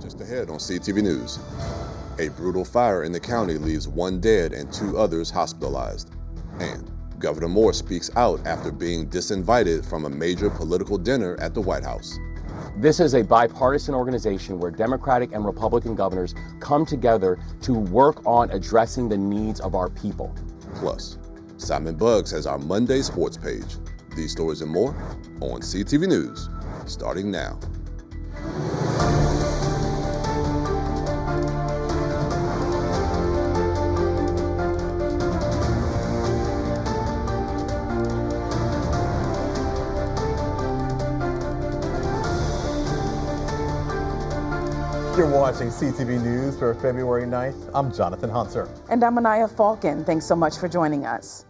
Just ahead on CTV News. A brutal fire in the county leaves 1 dead and 2 others hospitalized. And Governor Moore speaks out after being disinvited from a major political dinner at the White House. This is a bipartisan organization where Democratic and Republican governors come together to work on addressing the needs of our people. Plus, Simon Buggs has our Monday sports page. These stories and more on CTV News, starting now. You're watching CTV News for February 9th. I'm Jonathan Hunter. And I'm Anaya Falcon. Thanks so much for joining us.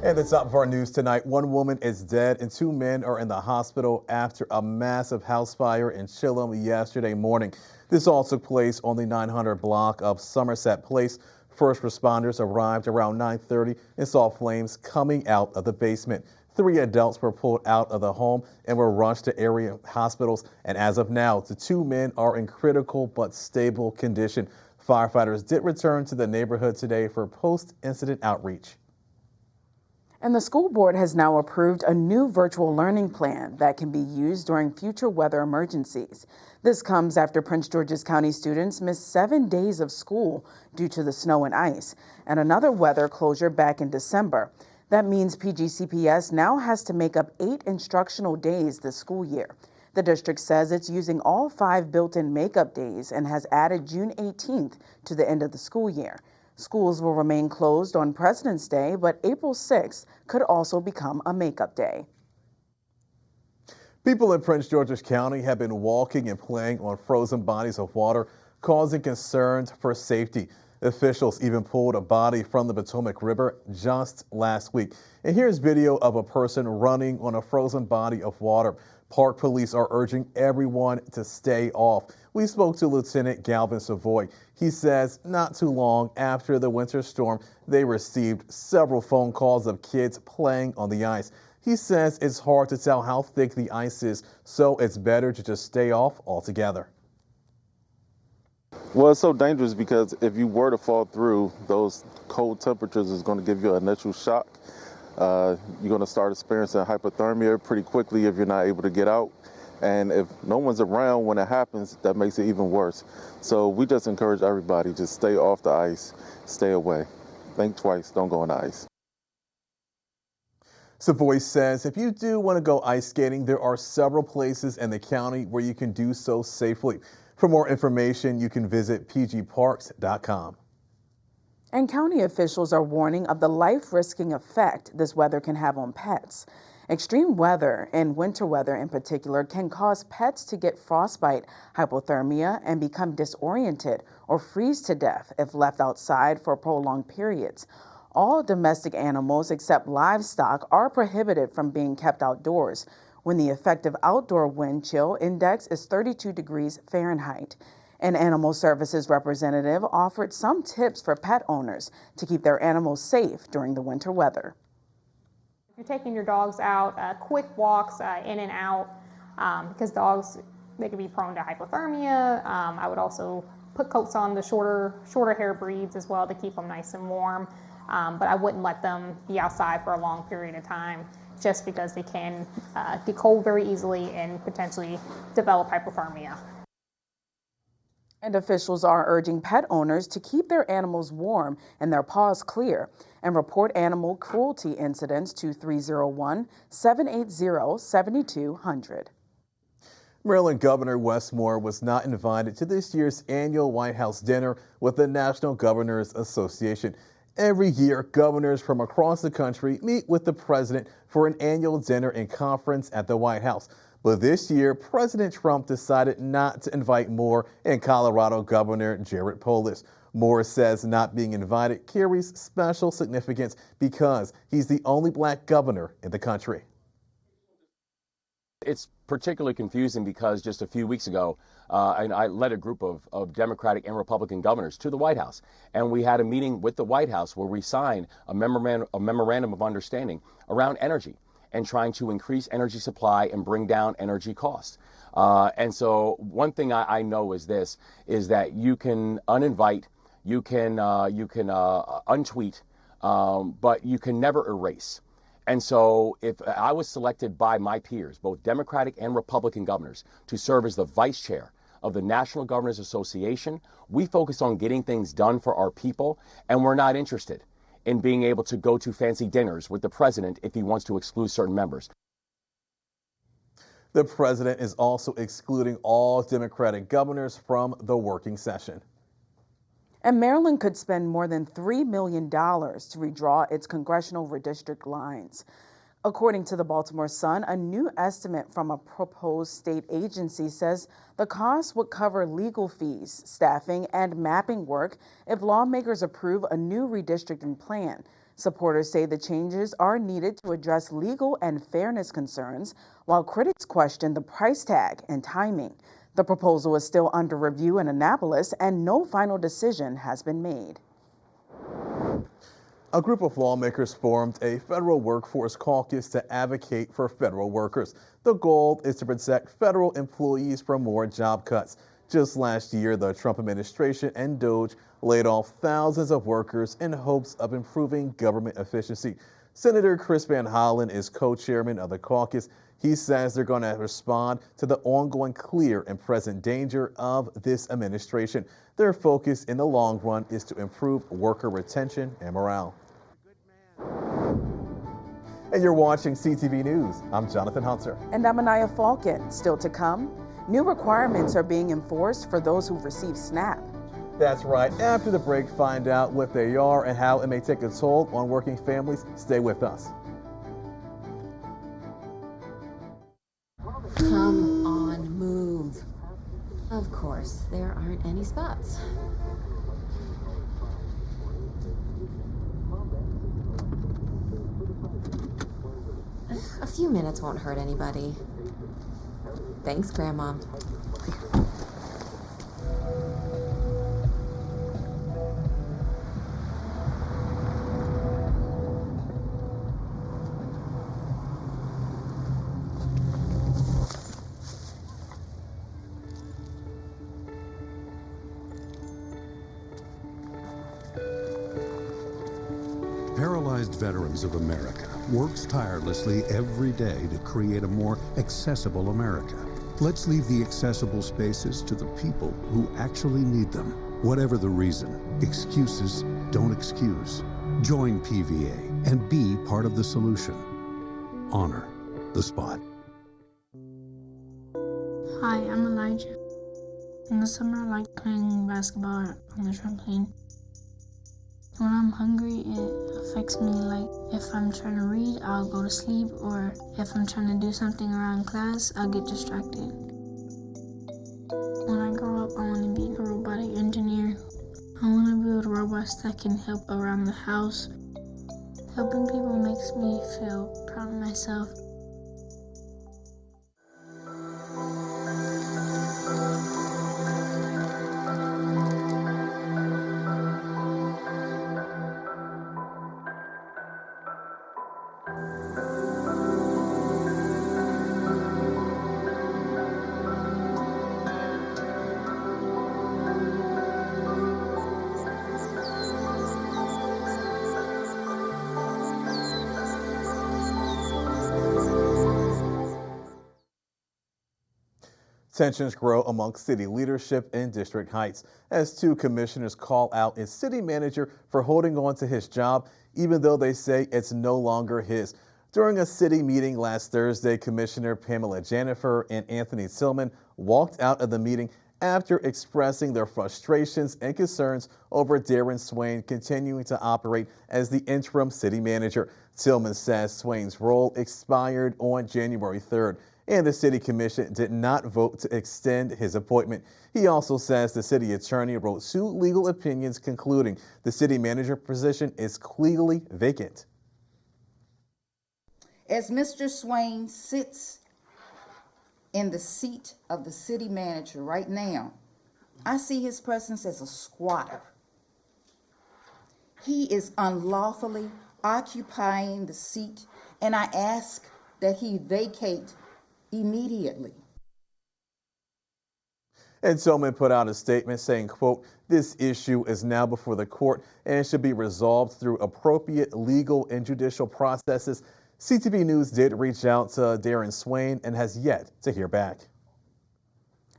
And the top of our news tonight, 1 woman is dead and 2 men are in the hospital after a massive house fire in Chilham yesterday morning. This all took place on the 900 block of Somerset Place. First responders arrived around 9:30 and saw flames coming out of the basement. 3 adults were pulled out of the home and were rushed to area hospitals. And as of now, the 2 men are in critical but stable condition. Firefighters did return to the neighborhood today for post-incident outreach. And the school board has now approved a new virtual learning plan that can be used during future weather emergencies. This comes after Prince George's County students missed 7 days of school due to the snow and ice, and another weather closure back in December. That means PGCPS now has to make up 8 instructional days this school year. The district says it's using all 5 built-in makeup days and has added June 18th to the end of the school year. Schools will remain closed on President's Day, but April 6th could also become a makeup day. People in Prince George's County have been walking and playing on frozen bodies of water, causing concerns for safety. Officials even pulled a body from the Potomac River just last week. And here's video of a person running on a frozen body of water. Park police are urging everyone to stay off. We spoke to Lieutenant Galvin Savoy. He says not too long after the winter storm, they received several phone calls of kids playing on the ice. He says it's hard to tell how thick the ice is, so it's better to just stay off altogether. Well, it's so dangerous because if you were to fall through, those cold temperatures is going to give you an initial shock. You're going to start experiencing hypothermia pretty quickly if you're not able to get out. And if no one's around when it happens, that makes it even worse. So we just encourage everybody to stay off the ice, stay away. Think twice, don't go on the ice. Savoy says if you do want to go ice skating, there are several places in the county where you can do so safely. For more information, you can visit pgparks.com. And county officials are warning of the life-risking effect this weather can have on pets. Extreme weather, and winter weather in particular, can cause pets to get frostbite, hypothermia, and become disoriented or freeze to death if left outside for prolonged periods. All domestic animals except livestock are prohibited from being kept outdoors when the effective outdoor wind chill index is 32 degrees Fahrenheit. An animal services representative offered some tips for pet owners to keep their animals safe during the winter weather. If you're taking your dogs out, quick walks in and out, because dogs, they can be prone to hypothermia. I would also put coats on the shorter hair breeds as well to keep them nice and warm. But I wouldn't let them be outside for a long period of time just because they can get cold very easily and potentially develop hypothermia. And officials are urging pet owners to keep their animals warm and their paws clear and report animal cruelty incidents to 301-780-7200. Maryland Governor Wes Moore was not invited to this year's annual White House dinner with the National Governors Association. Every year, governors from across the country meet with the president for an annual dinner and conference at the White House. But this year, President Trump decided not to invite Moore and Colorado Governor Jared Polis. Moore says not being invited carries special significance because he's the only black governor in the country. It's particularly confusing because just a few weeks ago, I led a group of Democratic and Republican governors to the White House, and we had a meeting with the White House where we signed a memorandum of understanding around energy. and trying to increase energy supply and bring down energy costs. And so one thing I know is this, is that you can uninvite, you can untweet, but you can never erase. And so if I was selected by my peers, both Democratic and Republican governors, to serve as the vice chair of the National Governors Association, we focus on getting things done for our people, and we're not interested in being able to go to fancy dinners with the president if he wants to exclude certain members. The president is also excluding all Democratic governors from the working session. And Maryland could spend more than $3 million to redraw its congressional redistrict lines. According to the Baltimore Sun, a new estimate from a proposed state agency says the cost would cover legal fees, staffing, and mapping work if lawmakers approve a new redistricting plan. Supporters say the changes are needed to address legal and fairness concerns, while critics question the price tag and timing. The proposal is still under review in Annapolis, and no final decision has been made. A group of lawmakers formed a federal workforce caucus to advocate for federal workers. The goal is to protect federal employees from more job cuts. Just last year, the Trump administration and DOJ laid off thousands of workers in hopes of improving government efficiency. Senator Chris Van Hollen is co-chairman of the caucus. He says they're going to respond to the ongoing clear and present danger of this administration. Their focus in the long run is to improve worker retention and morale. And you're watching CTV News. I'm Jonathan Hunter. And I'm Anaya Falcon. Still to come, new requirements are being enforced for those who've received SNAP. That's right. After the break, find out what they are and how it may take a toll on working families. Stay with us. Come on, move. Of course, there aren't any spots. A few minutes won't hurt anybody. Thanks, Grandma. Paralyzed Veterans of America works tirelessly every day to create a more accessible America. Let's leave the accessible spaces to the people who actually need them. Whatever the reason, excuses don't excuse. Join PVA and be part of the solution. Honor the spot. Hi, I'm Elijah. In the summer, I like playing basketball on the trampoline. When I'm hungry, it affects me. Like if I'm trying to read, I'll go to sleep, or if I'm trying to do something around class, I'll get distracted. When I grow up, I want to be a robotic engineer. I want to build robots that can help around the house. Helping people makes me feel proud of myself. Tensions grow amongst city leadership in District Heights as two commissioners call out a city manager for holding on to his job, even though they say it's no longer his. During a city meeting last Thursday, Commissioner Pamela Jennifer and Anthony Tillman walked out of the meeting after expressing their frustrations and concerns over Darren Swain continuing to operate as the interim city manager. Tillman says Swain's role expired on January 3rd. And the city commission did not vote to extend his appointment. He also says the city attorney wrote two legal opinions concluding the city manager position is legally vacant. As Mr. Swain sits in the seat of the city manager right now, I see his presence as a squatter. He is unlawfully occupying the seat, and I ask that he vacate immediately. And Tillman put out a statement saying, quote, "This issue is now before the court and should be resolved through appropriate legal and judicial processes." CTV News did reach out to Darren Swain and has yet to hear back.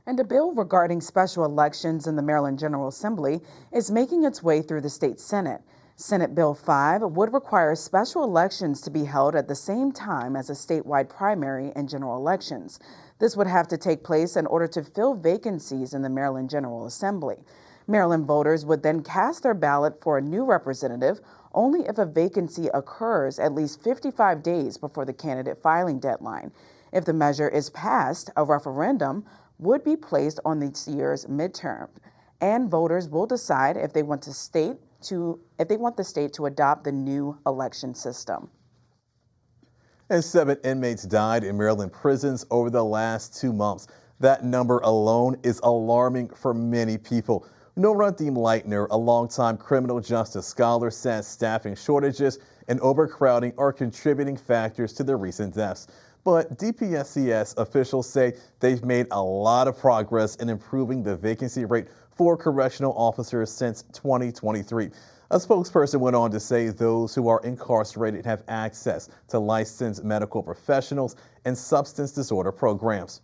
And a bill regarding special elections in the Maryland General Assembly is making its way through the state Senate. Senate Bill 5 would require special elections to be held at the same time as a statewide primary and general elections. This would have to take place in order to fill vacancies in the Maryland General Assembly. Maryland voters would then cast their ballot for a new representative only if a vacancy occurs at least 55 days before the candidate filing deadline. If the measure is passed, a referendum would be placed on this year's midterm, and voters will decide if they want the state to adopt the new election system. And 7 inmates died in Maryland prisons over the last 2 months. That number alone is alarming for many people. Nora Deem-Leitner, a longtime criminal justice scholar, says staffing shortages and overcrowding are contributing factors to the recent deaths. But DPSCS officials say they've made a lot of progress in improving the vacancy rate for correctional officers since 2023. A spokesperson went on to say those who are incarcerated have access to licensed medical professionals and substance disorder programs.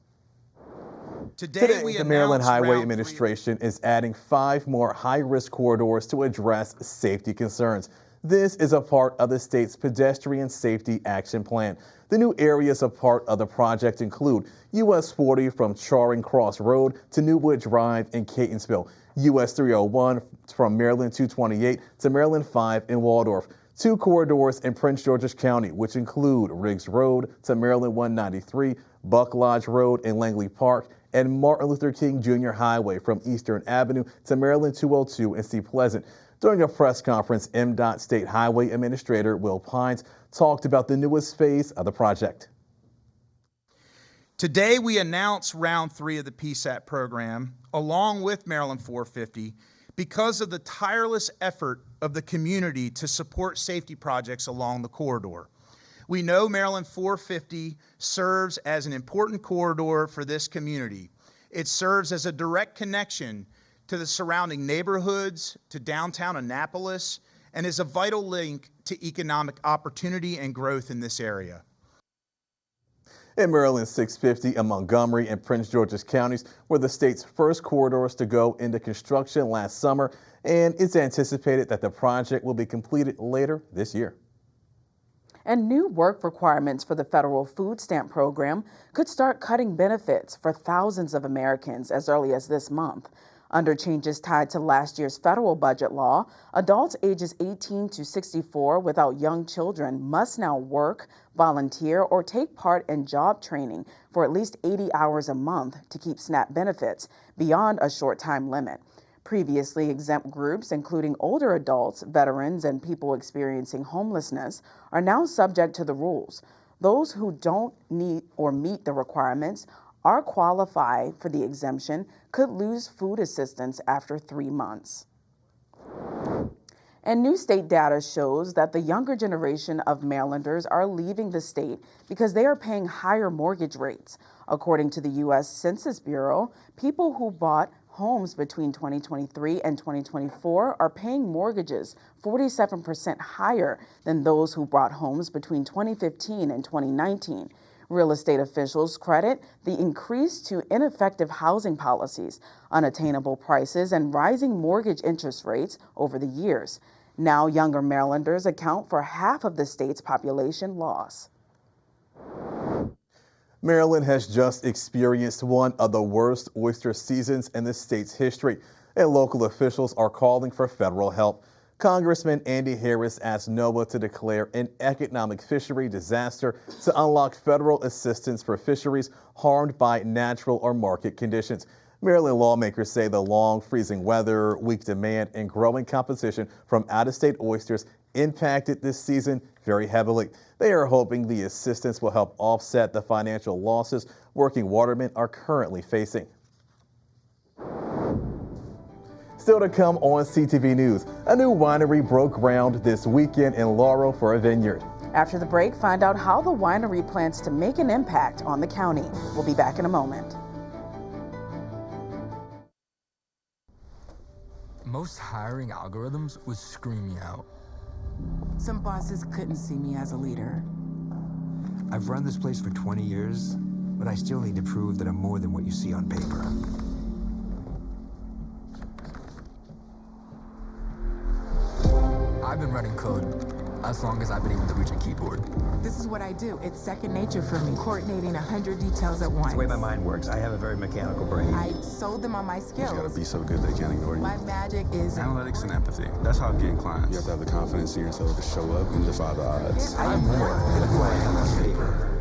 Today the Maryland Highway Administration is adding 5 more high-risk corridors to address safety concerns. This is a part of the state's Pedestrian Safety Action Plan. The new areas a part of the project include US 40 from Charing Cross Road to Newwood Drive in Catonsville, US 301 from Maryland 228 to Maryland 5 in Waldorf, 2 corridors in Prince George's County, which include Riggs Road to Maryland 193, Buck Lodge Road in Langley Park, and Martin Luther King Jr. Highway from Eastern Avenue to Maryland 202 in Sea Pleasant. During a press conference, MDOT State Highway Administrator Will Pines talked about the newest phase of the project. Today, we announce round 3 of the PSAT program, along with Maryland 450, because of the tireless effort of the community to support safety projects along the corridor. We know Maryland 450 serves as an important corridor for this community. It serves as a direct connection to the surrounding neighborhoods, to downtown Annapolis, and is a vital link to economic opportunity and growth in this area. In Maryland 650 and Montgomery and Prince George's counties were the state's first corridors to go into construction last summer, and it's anticipated that the project will be completed later this year. And new work requirements for the federal food stamp program could start cutting benefits for thousands of Americans as early as this month. Under changes tied to last year's federal budget law, adults ages 18 to 64 without young children must now work, volunteer, or take part in job training for at least 80 hours a month to keep SNAP benefits beyond a short time limit. Previously exempt groups, including older adults, veterans, and people experiencing homelessness, are now subject to the rules. Those who don't need or meet the requirements are qualified for the exemption could lose food assistance after 3 months. And new state data shows that the younger generation of Marylanders are leaving the state because they are paying higher mortgage rates. According to the U.S. Census Bureau, people who bought homes between 2023 and 2024 are paying mortgages 47% higher than those who bought homes between 2015 and 2019. Real estate officials credit the increase to ineffective housing policies, unattainable prices, and rising mortgage interest rates over the years. Now, younger Marylanders account for half of the state's population loss. Maryland has just experienced one of the worst oyster seasons in the state's history, and local officials are calling for federal help. Congressman Andy Harris asked NOAA to declare an economic fishery disaster to unlock federal assistance for fisheries harmed by natural or market conditions. Maryland lawmakers say the long freezing weather, weak demand, and growing competition from out-of-state oysters impacted this season very heavily. They are hoping the assistance will help offset the financial losses working watermen are currently facing. Still to come on CTV News, a new winery broke ground this weekend in Laurel for a vineyard. After the break, find out how the winery plans to make an impact on the county. We'll be back in a moment. Most hiring algorithms would scream me out. Some bosses couldn't see me as a leader. I've run this place for 20 years, but I still need to prove that I'm more than what you see on paper. I've been running code as long as I've been able to reach a keyboard. This is what I do. It's second nature for me, coordinating 100 details at once. It's the way my mind works. I have a very mechanical brain. I sold them on my skills. You gotta be so good they can't ignore you. My magic is analytics and empathy. That's how I'm getting clients. You have to have the confidence in yourself to show up and defy the odds. I'm more than who I am on paper.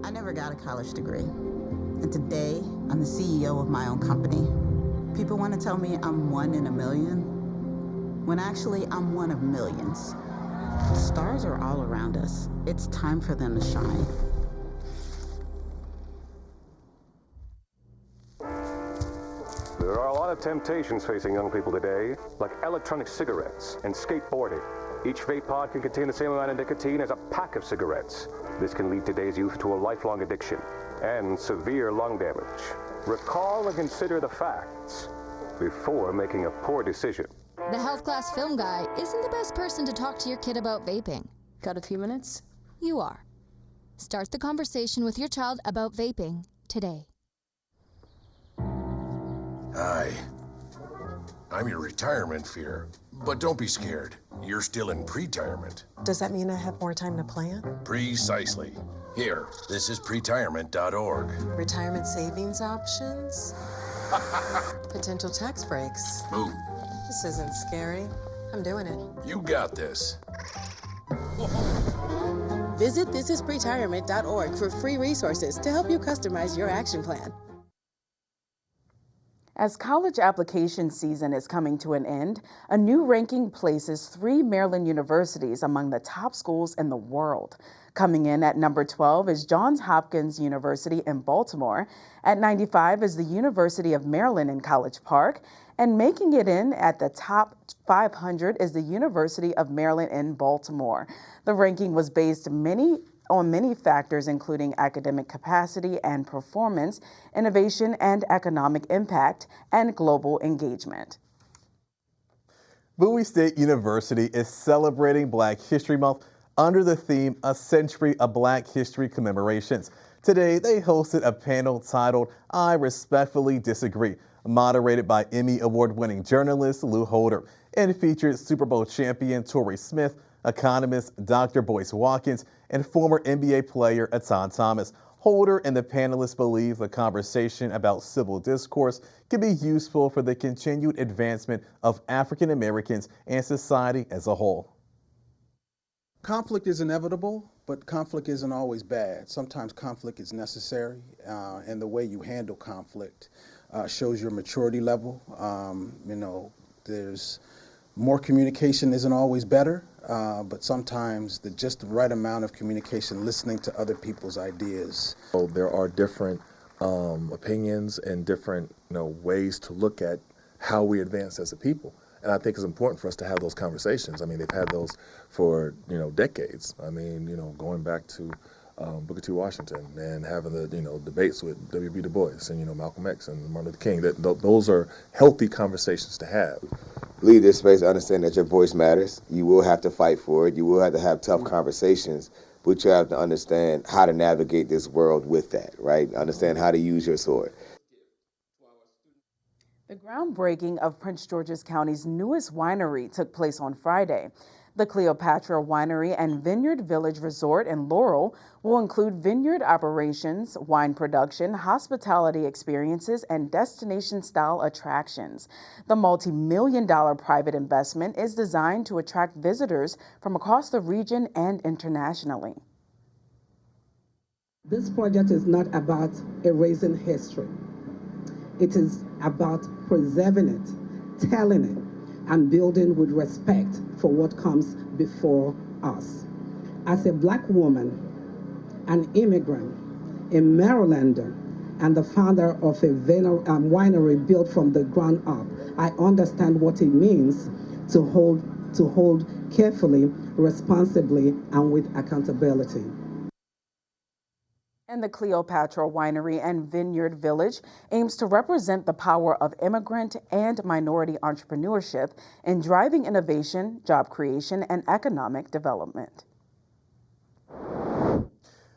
I never got a college degree. And today, I'm the CEO of my own company. People want to tell me I'm one in a million, when actually I'm one of millions. Stars are all around us. It's time for them to shine. There are a lot of temptations facing young people today, like electronic cigarettes and skateboarding. Each vape pod can contain the same amount of nicotine as a pack of cigarettes. This can lead today's youth to a lifelong addiction and severe lung damage. Recall and consider the facts before making a poor decision. The health class film guy isn't the best person to talk to your kid about vaping. Got a few minutes? You are. Start the conversation with your child about vaping today. Hi. I'm your retirement fear. But don't be scared. You're still in pre-retirement. Does that mean I have more time to plan? Precisely. Here, this is pretirement.org. Retirement savings options? Potential tax breaks. Ooh. This isn't scary. I'm doing it. You got this. Visit thisispretirement.org for free resources to help you customize your action plan. As college application season is coming to an end, a new ranking places 3 Maryland universities among the top schools in the world. Coming in at number 12 is Johns Hopkins University in Baltimore. At 95 is the University of Maryland in College Park. And making it in at the top 500 is the University of Maryland in Baltimore. The ranking was based on many factors, including academic capacity and performance, innovation and economic impact, and global engagement. Bowie State University is celebrating Black History Month under the theme A Century of Black History Commemorations. Today, they hosted a panel titled I Respectfully Disagree, moderated by Emmy Award-winning journalist Lou Holder, and featured Super Bowl champion Torrey Smith, economist Dr. Boyce Watkins, and former NBA player Atan Thomas. Holder and the panelists believe the conversation about civil discourse can be useful for the continued advancement of African Americans and society as a whole. Conflict is inevitable, but conflict isn't always bad. Sometimes conflict is necessary, and the way you handle conflict shows your maturity level. There's more communication isn't always better, but sometimes just the right amount of communication, listening to other people's ideas. So there are different opinions and different ways to look at how we advance as a people. And I think it's important for us to have those conversations. I mean, they've had those for, decades. I mean, going back to Booker T. Washington and having the, debates with W.B. Du Bois and, Malcolm X and Martin Luther King. Those are healthy conversations to have. Leave this space, understand that your voice matters. You will have to fight for it. You will have to have tough conversations, but you have to understand how to navigate this world with that, right? Understand how to use your sword. The groundbreaking of Prince George's County's newest winery took place on Friday. The Cleopatra Winery and Vineyard Village Resort in Laurel will include vineyard operations, wine production, hospitality experiences, and destination-style attractions. The multi-million-dollar private investment is designed to attract visitors from across the region and internationally. This project is not about erasing history. It is about preserving it, telling it, and building with respect for what comes before us. As a Black woman, an immigrant, a Marylander, and the founder of a winery built from the ground up, I understand what it means to hold to hold carefully, responsibly, and with accountability. And the Cleopatra Winery and Vineyard Village aims to represent the power of immigrant and minority entrepreneurship in driving innovation, job creation, and economic development.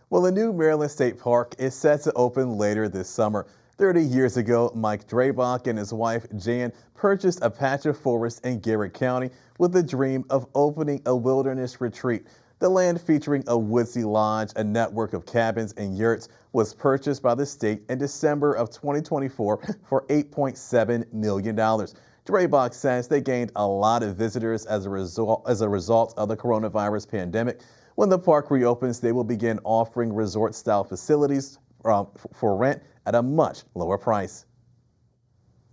Well, the new Maryland State Park is set to open later this summer. 30 years ago, Mike Drabach and his wife, Jan, purchased a patch of forest in Garrett County with the dream of opening a wilderness retreat. The land, featuring a woodsy lodge, a network of cabins and yurts, was purchased by the state in December of 2024 for $8.7 million. Drabach says they gained a lot of visitors as a result of the coronavirus pandemic. When the park reopens, they will begin offering resort-style facilities for rent at a much lower price.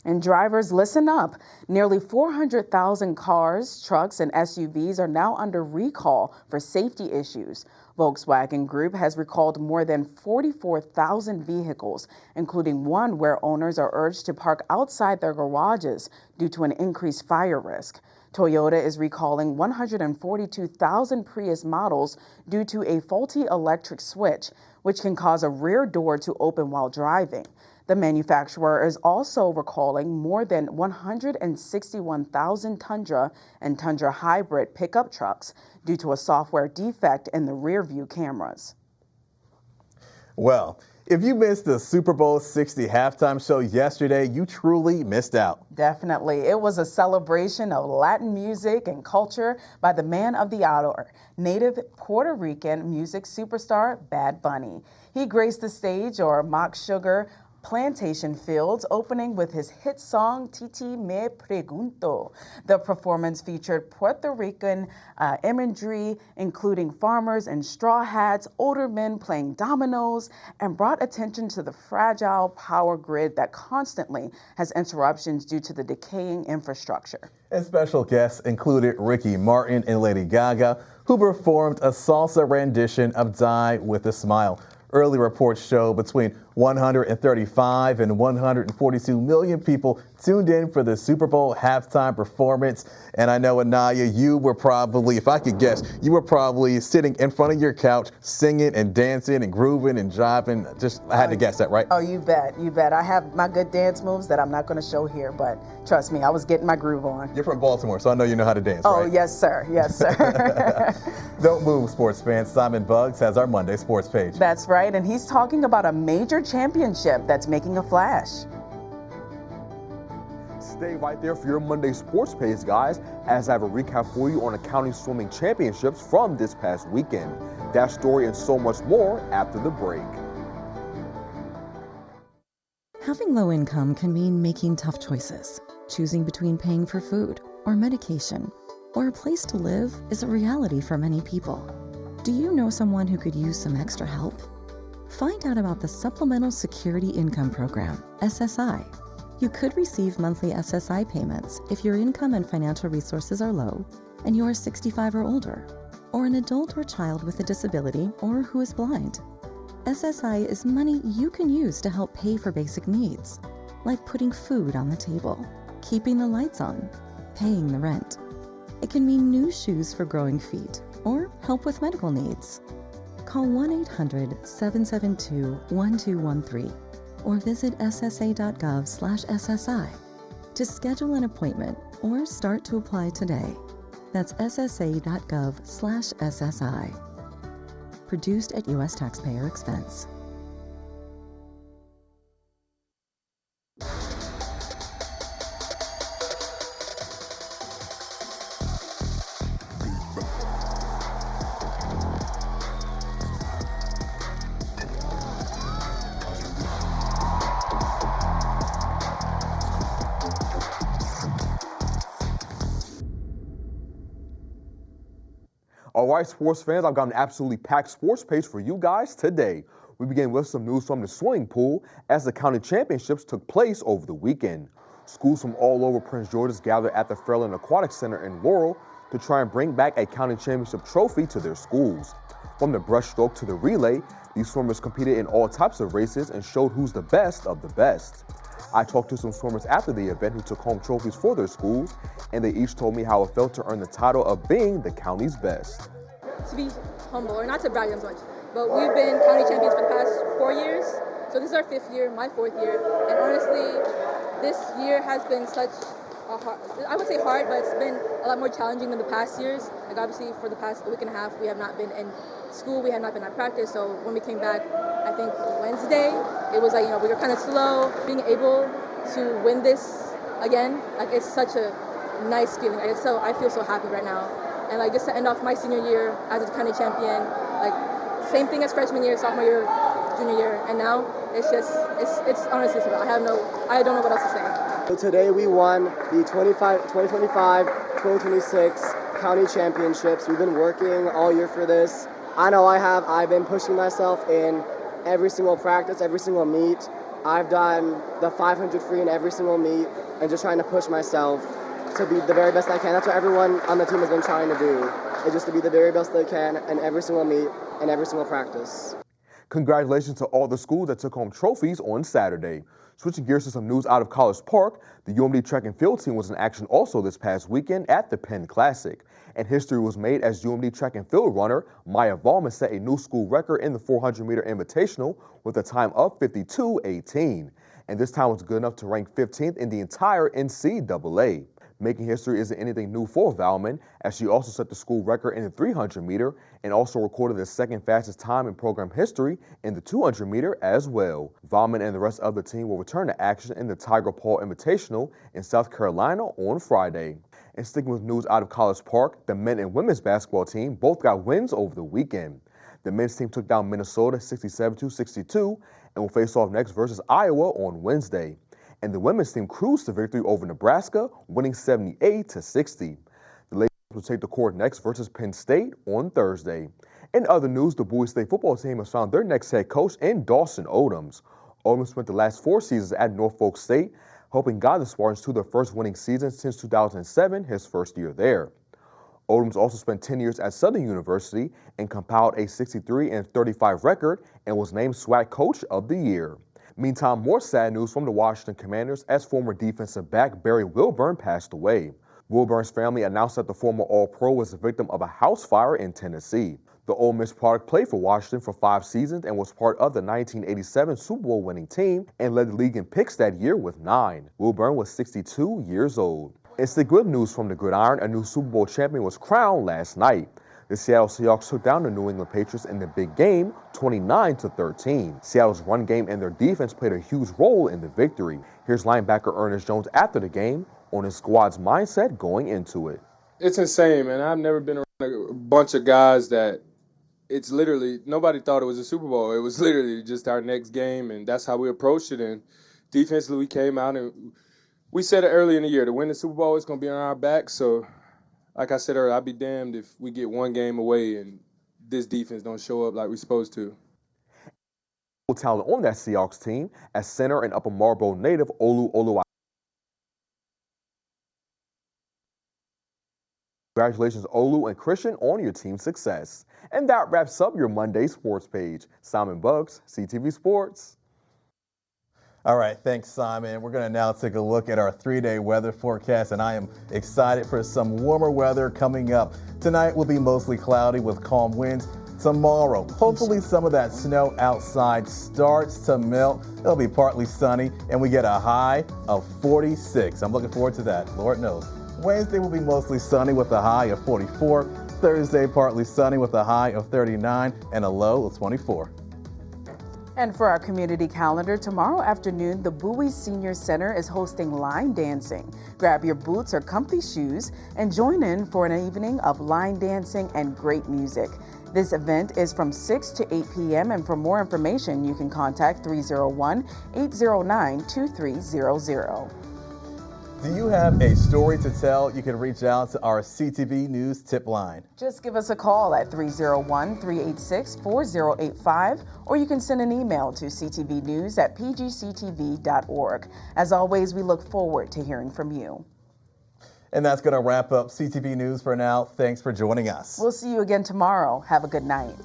And drivers, listen up. Nearly 400,000 cars, trucks, and SUVs are now under recall for safety issues. Volkswagen Group has recalled more than 44,000 vehicles, including one where owners are urged to park outside their garages due to an increased fire risk. Toyota is recalling 142,000 Prius models due to a faulty electric switch, which can cause a rear door to open while driving. The manufacturer is also recalling more than 161,000 Tundra and Tundra hybrid pickup trucks due to a software defect in the rear view cameras. Well, if you missed the Super Bowl 60 halftime show yesterday, you truly missed out. Definitely. It was a celebration of Latin music and culture by the man of the hour, native Puerto Rican music superstar Bad Bunny. He graced the stage or mock sugar plantation fields, opening with his hit song Titi Me Pregunto. The performance featured Puerto Rican imagery, including farmers in straw hats, older men playing dominoes, and brought attention to the fragile power grid that constantly has interruptions due to the decaying infrastructure. And special guests included Ricky Martin and Lady Gaga, who performed a salsa rendition of Die With a Smile. Early reports show between 135 and 142 million people tuned in for the Super Bowl halftime performance. And I know, Anaya, you were probably, if I could guess, you were probably sitting in front of your couch, singing and dancing and grooving and jiving. I had to guess that, right? Oh, you bet, you bet. I have my good dance moves that I'm not going to show here, but trust me, I was getting my groove on. You're from Baltimore, so I know you know how to dance, right? Oh, yes, sir. Yes, sir. Don't move, sports fans. Simon Buggs has our Monday sports page. That's right, and he's talking about a major championship that's making a flash. Stay right there for your Monday sports page, guys, as I have a recap for you on the county swimming championships from this past weekend. That story and so much more after the break. Having low income can mean making tough choices. Choosing between paying for food or medication or a place to live is a reality for many people. Do you know someone who could use some extra help? Find out about the Supplemental Security Income Program, SSI. You could receive monthly SSI payments if your income and financial resources are low and you are 65 or older, or an adult or child with a disability or who is blind. SSI is money you can use to help pay for basic needs, like putting food on the table, keeping the lights on, paying the rent. It can mean new shoes for growing feet or help with medical needs. Call 1-800-772-1213 or visit ssa.gov/SSI to schedule an appointment or start to apply today. That's ssa.gov/SSI. Produced at U.S. taxpayer expense. All right, sports fans, I've got an absolutely packed sports page for you guys today. We begin with some news from the swimming pool as the county championships took place over the weekend. Schools from all over Prince George's gathered at the Fairland Aquatic Center in Laurel to try and bring back a county championship trophy to their schools. From the breaststroke to the relay, these swimmers competed in all types of races and showed who's the best of the best. I talked to some swimmers after the event who took home trophies for their schools, and they each told me how it felt to earn the title of being the county's best. To be humble, or not to brag as much, but we've been county champions for the past 4 years, so this is our 5th year, my 4th year, and honestly, this year has been such a hard, I would say hard, but it's been a lot more challenging than the past years. Like obviously for the past week and a half, we have not been in school, we have not been at practice, so when we came back, I think Wednesday, it was like, we were kind of slow. Being able to win this again, like it's such a nice feeling. Like, I feel so happy right now. And like just to end off my senior year as a county champion, like same thing as freshman year, sophomore year, junior year, and now it's just, it's honestly, I don't know what else to say. So today we won the 2025-2026 county championships. We've been working all year for this. I know I've been pushing myself in every single practice, every single meet. I've done the 500 free in every single meet and just trying to push myself to be the very best I can. That's what everyone on the team has been trying to do, is just to be the very best they can in every single meet and every single practice. Congratulations to all the schools that took home trophies on Saturday. Switching gears to some news out of College Park, the UMD track and field team was in action also this past weekend at the Penn Classic. And history was made as UMD track and field runner Maya Vaughn set a new school record in the 400-meter invitational with a time of 52:18. And this time was good enough to rank 15th in the entire NCAA. Making history isn't anything new for Valman, as she also set the school record in the 300-meter and also recorded the second fastest time in program history in the 200-meter as well. Valman and the rest of the team will return to action in the Tiger Paul Invitational in South Carolina on Friday. And sticking with news out of College Park, the men and women's basketball team both got wins over the weekend. The men's team took down Minnesota 67-62 and will face off next versus Iowa on Wednesday. And the women's team cruised to victory over Nebraska, winning 78-60. The ladies will take the court next versus Penn State on Thursday. In other news, the Bowie State football team has found their next head coach in Dawson Odoms. Odoms spent the last 4 seasons at Norfolk State, helping guide the Spartans to their first winning season since 2007, his first year there. Odoms also spent 10 years at Southern University and compiled a 63-35 record and was named SWAC Coach of the Year. Meantime, more sad news from the Washington Commanders as former defensive back Barry Wilburn passed away. Wilburn's family announced that the former All-Pro was the victim of a house fire in Tennessee. The Ole Miss product played for Washington for 5 seasons and was part of the 1987 Super Bowl winning team and led the league in picks that year with 9. Wilburn was 62 years old. It's the good news from the gridiron. A new Super Bowl champion was crowned last night. The Seattle Seahawks took down the New England Patriots in the big game, 29-13. Seattle's run game and their defense played a huge role in the victory. Here's linebacker Ernest Jones after the game on his squad's mindset going into it. It's insane, man. I've never been around a bunch of guys that it's literally, nobody thought it was a Super Bowl. It was literally just our next game, and that's how we approached it. And defensively, we came out and we said it early in the year, to win the Super Bowl, it's going to be on our back. So, like I said earlier, I'd be damned if we get one game away and this defense don't show up like we're supposed to. Talent on that Seahawks team as center and Upper Marlboro native Olu. Congratulations, Olu and Christian, on your team's success. And that wraps up your Monday sports page. Simon Bucks, CTV Sports. All right, thanks, Simon. We're going to now take a look at our 3-day weather forecast, and I am excited for some warmer weather coming up. Tonight will be mostly cloudy with calm winds. Tomorrow, hopefully some of that snow outside starts to melt. It'll be partly sunny, and we get a high of 46. I'm looking forward to that, Lord knows. Wednesday will be mostly sunny with a high of 44. Thursday, partly sunny with a high of 39 and a low of 24. And for our community calendar, tomorrow afternoon, the Bowie Senior Center is hosting line dancing. Grab your boots or comfy shoes and join in for an evening of line dancing and great music. This event is from 6 to 8 p.m. and for more information, you can contact 301-809-2300. Do you have a story to tell? You can reach out to our CTV News tip line. Just give us a call at 301-386-4085, or you can send an email to ctvnews@pgctv.org. As always, we look forward to hearing from you. And that's going to wrap up CTV News for now. Thanks for joining us. We'll see you again tomorrow. Have a good night.